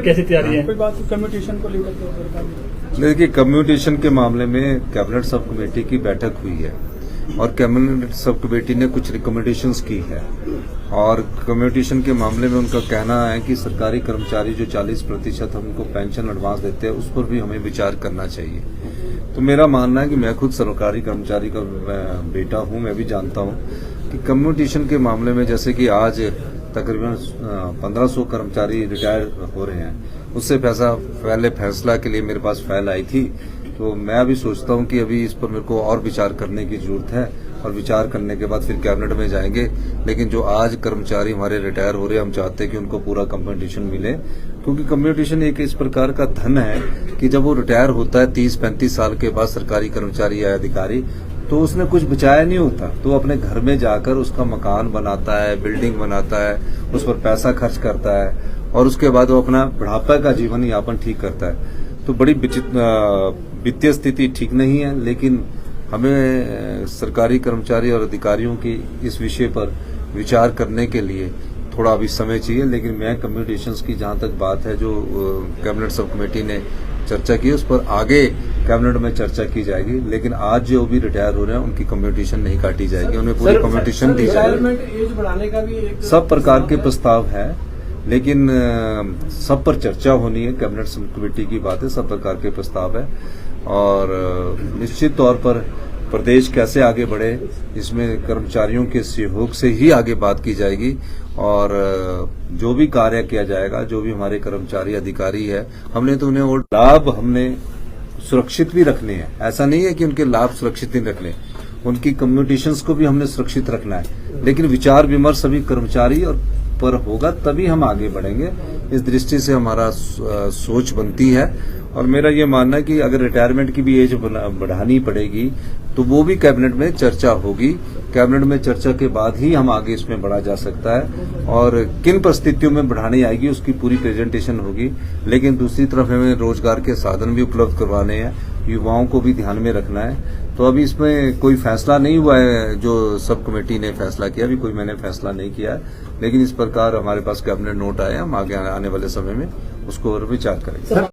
कैसी तैयारी है? कोई बात कम्यूटेशन को लेकर? देखिए, कम्यूटेशन के मामले में कैबिनेट सब कमेटी की बैठक हुई है और कैबिनेट सब कमेटी ने कुछ रिकमेंडेशंस की है और कम्यूटेशन के मामले में उनका कहना है कि सरकारी कर्मचारी जो 40% हम उनको पेंशन एडवांस देते हैं उस पर भी हमें विचार करना चाहिए। तो मेरा मानना है कि मैं खुद सरकारी कर्मचारी का बेटा हूं, मैं भी जानता हूं कि कम्यूटेशन के मामले में जैसे कि आज तकरीबन 1500 कर्मचारी रिटायर हो रहे हैं, उससे पहले फैसला के लिए मेरे पास फाइल आई थी। तो मैं अभी सोचता हूं कि अभी इस पर मेरे को और विचार करने की जरूरत है और विचार करने के बाद फिर कैबिनेट में जाएंगे। लेकिन जो आज कर्मचारी हमारे रिटायर हो रहे हैं, हम चाहते हैं कि उनको पूरा कम्पनसेशन मिले, क्योंकि कम्यूटेशन एक इस प्रकार का धन है कि जब वो रिटायर होता है 30-35 साल के बाद सरकारी कर्मचारी या अधिकारी, तो उसने कुछ बचाया नहीं होता, तो अपने घर में जाकर उसका मकान बनाता है, बिल्डिंग बनाता है, उस पर पैसा खर्च करता है और उसके बाद वो अपना बुढ़ापा का जीवन यापन ठीक करता है। तो बड़ी वित्तीय स्थिति ठीक नहीं है, लेकिन हमें सरकारी कर्मचारी और अधिकारियों की इस विषय पर विचार करने के लिए थोड़ा अभी समय चाहिए। लेकिन मैं कम्यूटेशंस की जहां तक बात है, जो कैबिनेट सब कमेटी ने चर्चा की, उस पर आगे कैबिनेट में चर्चा की जाएगी। लेकिन आज जो भी रिटायर हो रहे हैं उनकी कम्यूटेशन नहीं काटी जाएगी, उन्हें पूरी कम्यूटेशन दी जाएगी। सब प्रकार के प्रस्ताव है, लेकिन सब पर चर्चा होनी है। कैबिनेट सब कमेटी की बात है, सब प्रकार के प्रस्ताव है और निश्चित तौर पर प्रदेश कैसे आगे बढ़े, इसमें कर्मचारियों के सहयोग से ही आगे बात की जाएगी और जो भी कार्य किया जाएगा, जो भी हमारे कर्मचारी अधिकारी है, हमने तो उन्हें वो लाभ हमने सुरक्षित भी रखने हैं। ऐसा नहीं है कि उनके लाभ सुरक्षित नहीं रखने, उनकी कम्यूटेशंस को भी हमने सुरक्षित रखना है। लेकिन विचार विमर्श सभी कर्मचारी और पर होगा, तभी हम आगे बढ़ेंगे। इस दृष्टि से हमारा सोच बनती है और मेरा ये मानना है कि अगर रिटायरमेंट की भी एज बढ़ानी पड़ेगी तो वो भी कैबिनेट में चर्चा होगी। कैबिनेट में चर्चा के बाद ही हम आगे इसमें बढ़ा जा सकता है और किन परिस्थितियों में बढ़ानी आएगी उसकी पूरी प्रेजेंटेशन होगी। लेकिन दूसरी तरफ हमें रोजगार के साधन भी उपलब्ध करवाने हैं, युवाओं को भी ध्यान में रखना है। तो अभी इसमें कोई फैसला नहीं हुआ है, जो सब कमेटी ने फैसला किया, अभी कोई मैंने फैसला नहीं किया है। लेकिन इस प्रकार हमारे पास कैबिनेट नोट आए, हम आगे आने वाले समय में उसको और विचार करेंगे।